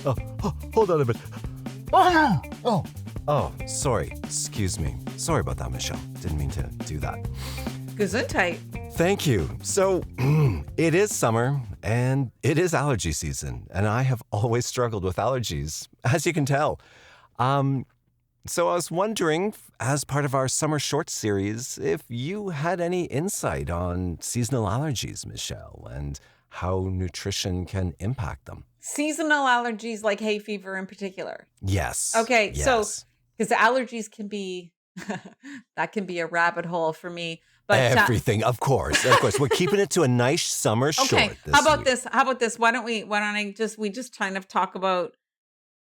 Hold on a minute. Oh, sorry. Excuse me. Sorry about that, Michelle. Didn't mean to do that. Gesundheit. Thank you. So, it is summer, and it is allergy season, and I have always struggled with allergies, as you can tell. So I was wondering, as part of our summer short series, if you had any insight on seasonal allergies, Michelle, and how nutrition can impact them. Seasonal allergies like hay fever in particular. Yes. Okay, yes. so because allergies can be, that can be a rabbit hole for me. But everything, of course. We're keeping it to a nice summer short. Okay, this how about week. this? How about this? Why don't we just kind of talk about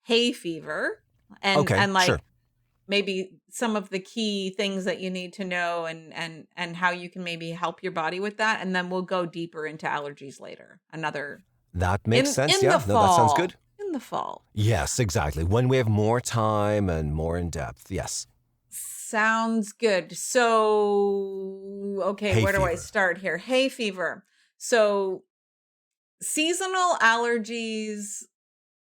hay fever and like sure. maybe some of the key things that you need to know and how you can maybe help your body with that, and then we'll go deeper into allergies later. That makes sense. In the fall. That sounds good. In the fall. Yes, exactly. When we have more time and more in depth. Yes. Sounds good. So, okay, Hay where do I fever. start here? Hay fever. So, seasonal allergies,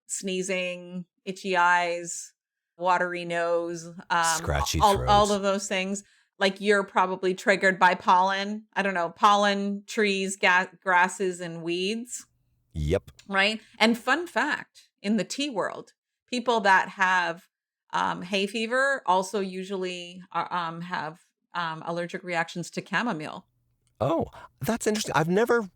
sneezing, itchy eyes, watery nose, Scratchy throat. all of those things. Like you're probably triggered by pollen. I don't know, pollen, trees, grasses, and weeds. Yep. Right. And fun fact, in the tea world, people that have hay fever also usually have allergic reactions to chamomile. Oh, that's interesting. I've never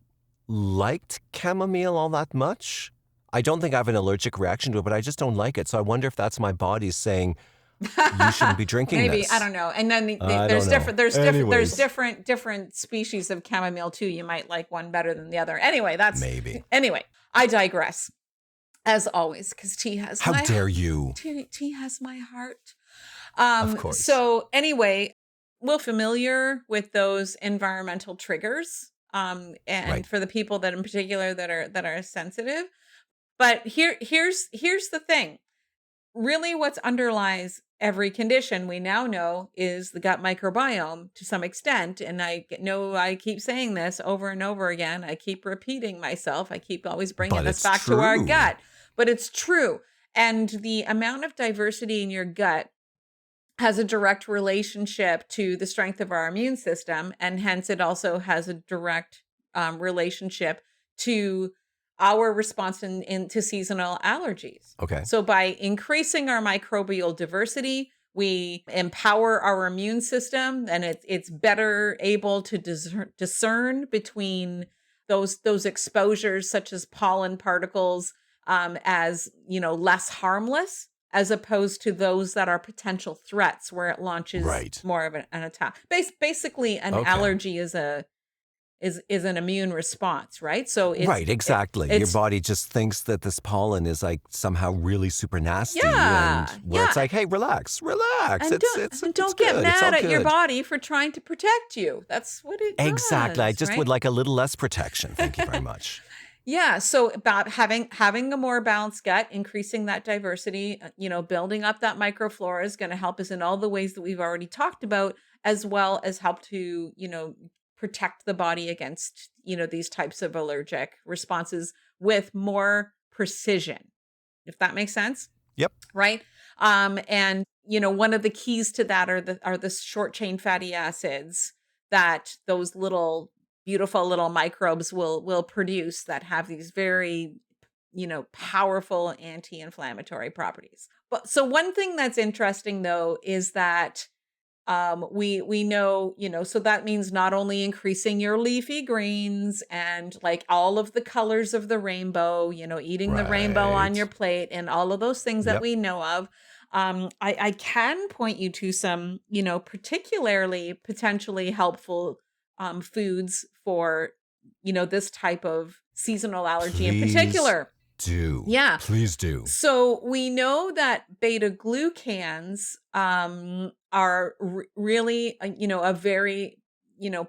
liked chamomile all that much. I don't think I have an allergic reaction to it, but I just don't like it. So I wonder if that's my body saying you shouldn't be drinking Maybe, this. I don't know. And then there's different species of chamomile too. You might like one better than the other. Anyway, Anyway, I digress. As always, because tea has How dare you? Tea has my heart. Of course. So anyway, we're familiar with those environmental triggers. And Right. for the people that in particular that are sensitive. But here's the thing. Really what underlies every condition we now know is the gut microbiome to some extent. And I know I keep saying this over and over again. I keep repeating myself. I keep always bringing But this it's back to our true. gut. But it's true. And the amount of diversity in your gut has a direct relationship to the strength of our immune system. And hence it also has a direct relationship to our response to seasonal allergies. Okay. So by increasing our microbial diversity, we empower our immune system, and it's better able to discern between those exposures such as pollen particles as less harmless, as opposed to those that are potential threats where it launches more of an attack. Basically, an allergy is an immune response, right? So it's, right, exactly. Your body just thinks that this pollen is like somehow really super nasty, and it's like, hey, relax. And don't get good. mad at your body for trying to protect you. That's what it does. Exactly. I just right? would like a little less protection. Thank you very much. Yeah. So about having a more balanced gut, increasing that diversity, building up that microflora is going to help us in all the ways that we've already talked about, as well as help to, protect the body against, these types of allergic responses with more precision, if that makes sense. Yep. Right. And, one of the keys to that are the short chain fatty acids that those little beautiful little microbes will produce that have these very, powerful anti-inflammatory properties. But so one thing that's interesting though, is that we know, so that means not only increasing your leafy greens and like all of the colors of the rainbow, eating the rainbow on your plate and all of those things that we know of. I can point you to some, particularly potentially helpful foods for, this type of seasonal allergy in particular. Yeah. Please do. So we know that beta glucans are really, a very,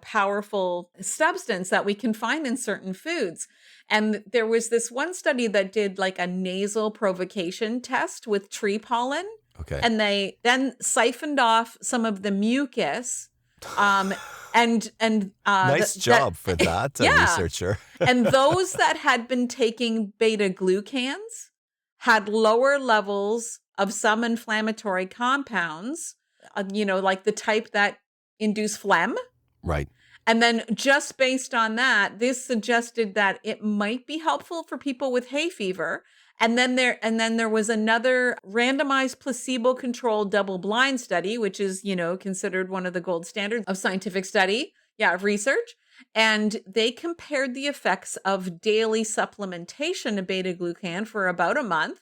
powerful substance that we can find in certain foods. And there was this one study that did like a nasal provocation test with tree pollen. Okay. And they then siphoned off some of the mucus. Nice job for that, researcher. And those that had been taking beta glucans had lower levels of some inflammatory compounds, like the type that induce phlegm. Right. And then just based on that, this suggested that it might be helpful for people with hay fever. And then there was another randomized placebo-controlled double-blind study, which is, considered one of the gold standards of scientific study, of research. And they compared the effects of daily supplementation of beta-glucan for about a month.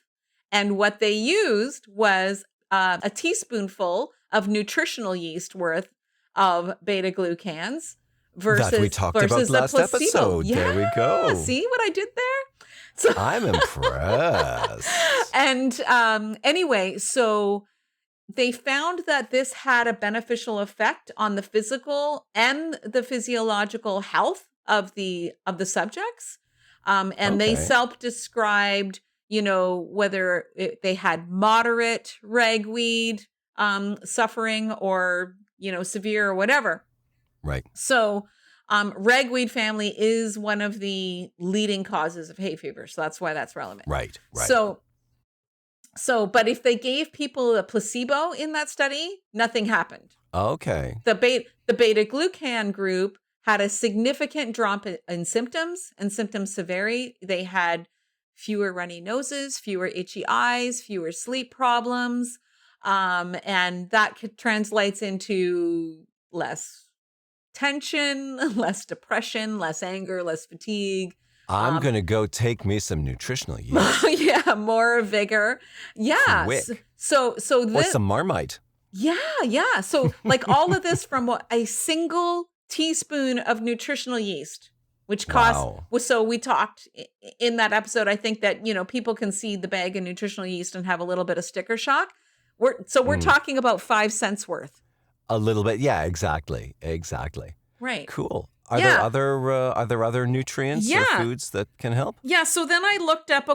And what they used was a teaspoonful of nutritional yeast worth of beta-glucans versus that we talked about the last placebo. episode. Yeah, there we go. See what I did there? So I'm impressed. And anyway, so they found that this had a beneficial effect on the physical and the physiological health of the subjects. And they self-described, whether they had moderate ragweed suffering or, severe or whatever. Right. So ragweed family is one of the leading causes of hay fever. So that's why that's relevant. Right. So, but if they gave people a placebo in that study, nothing happened. Okay. The beta-glucan group had a significant drop in symptoms and symptom severity. They had fewer runny noses, fewer itchy eyes, fewer sleep problems. And that translates into less tension, less depression, less anger, less fatigue. I'm going to go take me some nutritional yeast. More vigor. Yeah. Quick. So or some Marmite. Yeah. So like all of this from a single teaspoon of nutritional yeast, which costs. Wow. So we talked in that episode. I think that people can see the bag of nutritional yeast and have a little bit of sticker shock. We're talking about 5 cents worth. A little bit. Yeah, exactly. Right. Cool. Are there other nutrients or foods that can help? Yeah. So then I looked up,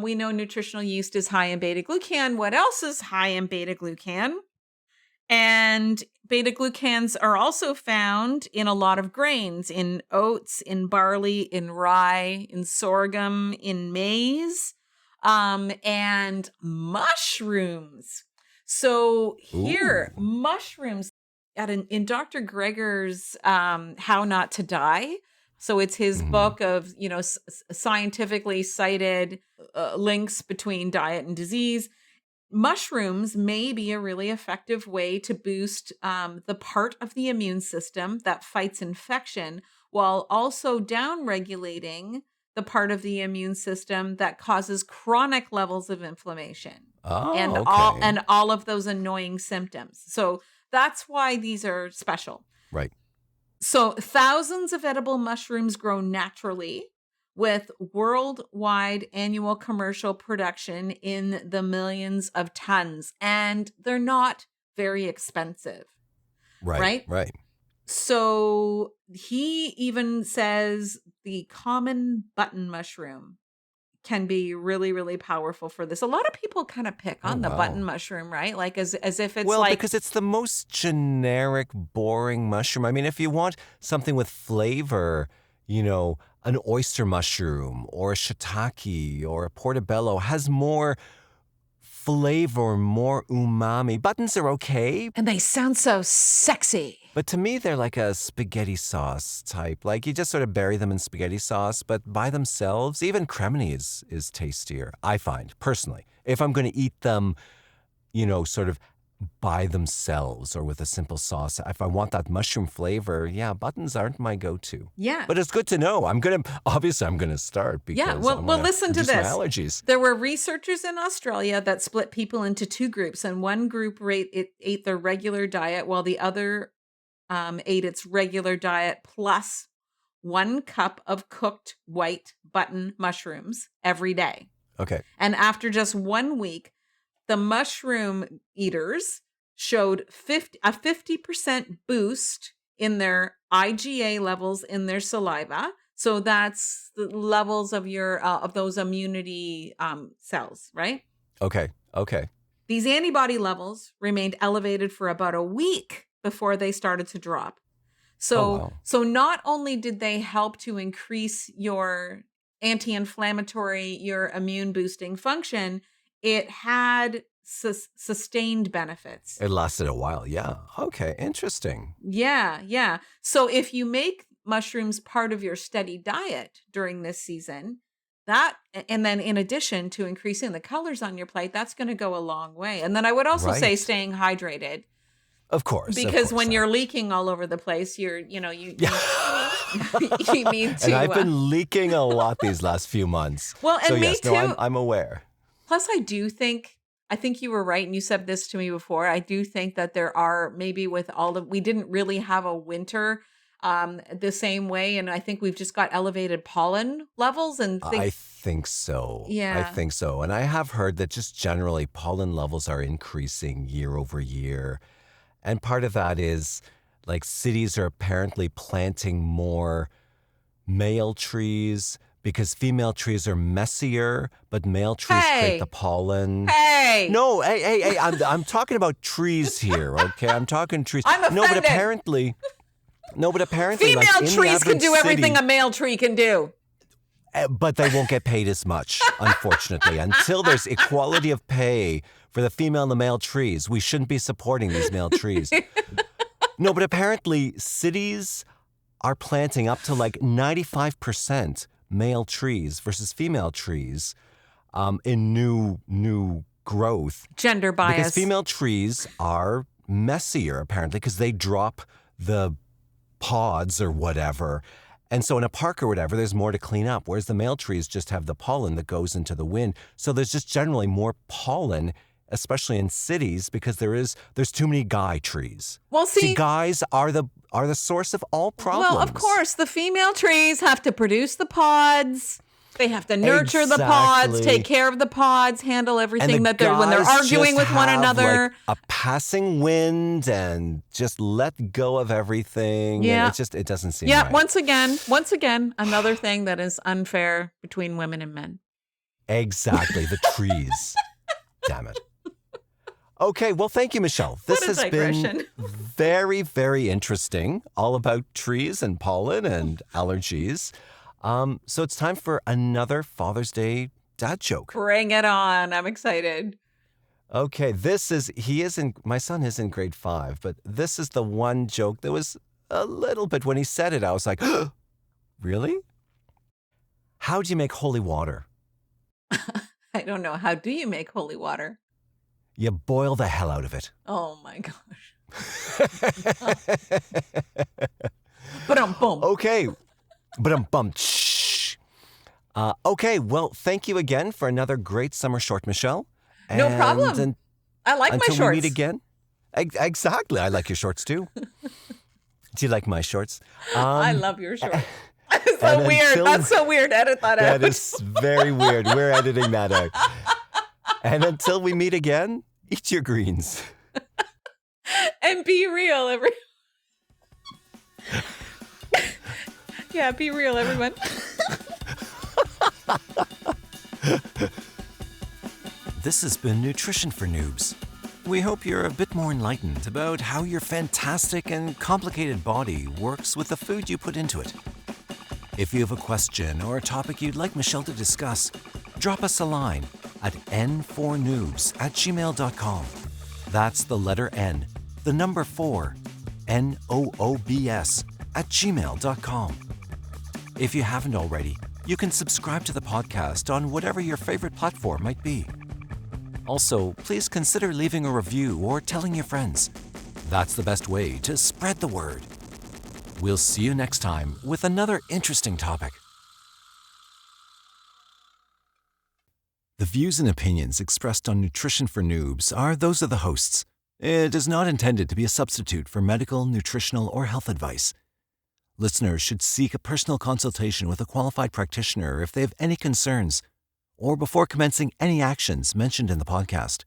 we know nutritional yeast is high in beta-glucan. What else is high in beta-glucan? And beta-glucans are also found in a lot of grains, in oats, in barley, in rye, in sorghum, in maize, and mushrooms. So here, mushrooms in Dr. Greger's How Not to Die. So it's his book of, scientifically cited links between diet and disease. Mushrooms may be a really effective way to boost the part of the immune system that fights infection while also downregulating the part of the immune system that causes chronic levels of inflammation and all of those annoying symptoms. So that's why these are special. Right. So thousands of edible mushrooms grow naturally with worldwide annual commercial production in the millions of tons. And they're not very expensive. Right. So he even says the common button mushroom can be really, really powerful for this. A lot of people kind of pick on the button mushroom, right? Like as if it's because it's the most generic, boring mushroom. I mean, if you want something with flavor, an oyster mushroom or a shiitake or a portobello has more flavor, more umami. Buttons are okay. And they sound so sexy. But to me, they're like a spaghetti sauce type. Like you just sort of bury them in spaghetti sauce, but by themselves, even cremini is tastier, I find, personally. If I'm going to eat them, sort of by themselves or with a simple sauce. If I want that mushroom flavor, buttons aren't my go-to. Yeah. But it's good to know. I'm going to start because well, listen to this. My allergies. There were researchers in Australia that split people into 2 groups, and one group ate their regular diet while the other ate its regular diet plus 1 cup of cooked white button mushrooms every day. Okay. And after just 1 week, the mushroom eaters showed a 50% boost in their IgA levels in their saliva. So that's the levels of your of those immunity cells, right? Okay. These antibody levels remained elevated for about a week before they started to drop. So not only did they help to increase your anti-inflammatory, your immune boosting function, it had sustained benefits. It lasted a while. Yeah. Okay. Interesting. Yeah, yeah. So if you make mushrooms part of your steady diet during this season, and then in addition to increasing the colors on your plate, that's going to go a long way. And then I would also say Right. staying hydrated, Of course. because when you're leaking all over the place, you need to. And I've been leaking a lot these last few months. Well, and so, me yes, too. No, I'm aware. Plus, I think you were right, and you said this to me before. I do think that there are, maybe with we didn't really have a winter the same way, and I think we've just got elevated pollen levels and things. I think so. Yeah. I think so. And I have heard that just generally pollen levels are increasing year over year. And part of that is like cities are apparently planting more male trees because female trees are messier, but male trees create the pollen. Hey! No, hey, I'm talking about trees here, okay? I'm talking trees. I'm offended. No, but apparently female like, in trees the can do city, everything a male tree can do. but they won't get paid as much, unfortunately. Until there's equality of pay for the female and the male trees, we shouldn't be supporting these male trees. No, but apparently cities are planting up to like 95% male trees versus female trees in new growth. Gender bias. Because female trees are messier, apparently, because they drop the pods or whatever. And so in a park or whatever, there's more to clean up, whereas the male trees just have the pollen that goes into the wind. So there's just generally more pollen, especially in cities, because there's too many guy trees. Well, see, guys are the source of all problems. Well, of course, the female trees have to produce the pods. They have to nurture the pods, take care of the pods, handle everything when they're arguing with one another. Like a passing wind and just let go of everything. Yeah. And it doesn't seem right. Once again, another thing that is unfair between women and men. Exactly. The trees. Damn it. Okay, well, thank you, Michelle. This has been very, very interesting, all about trees and pollen and allergies. So it's time for another Father's Day dad joke. Bring it on. I'm excited. Okay, my son is in grade 5, but this is the one joke that was a little bit, when he said it, I was like, really? How do you make holy water? I don't know. How do you make holy water? You boil the hell out of it. Oh my gosh. Ba-dum-bum. Okay. Ba-dum-bum. Okay, well, thank you again for another great summer short, Michelle. No problem. I like my shorts. Until we meet again. Exactly. I like your shorts too. Do you like my shorts? I love your shorts. That's so weird. That's so weird. Edit that out. That is very weird. We're editing that out. And until we meet again, eat your greens. And be real, everyone. Yeah, be real, everyone. This has been Nutrition for Noobs. We hope you're a bit more enlightened about how your fantastic and complicated body works with the food you put into it. If you have a question or a topic you'd like Michelle to discuss, drop us a line at n4noobs@gmail.com. That's the letter N, the number 4, NOOBS@gmail.com. If you haven't already, you can subscribe to the podcast on whatever your favorite platform might be. Also, please consider leaving a review or telling your friends. That's the best way to spread the word. We'll see you next time with another interesting topic. The views and opinions expressed on Nutrition for Noobs are those of the hosts. It is not intended to be a substitute for medical, nutritional, or health advice. Listeners should seek a personal consultation with a qualified practitioner if they have any concerns, or before commencing any actions mentioned in the podcast.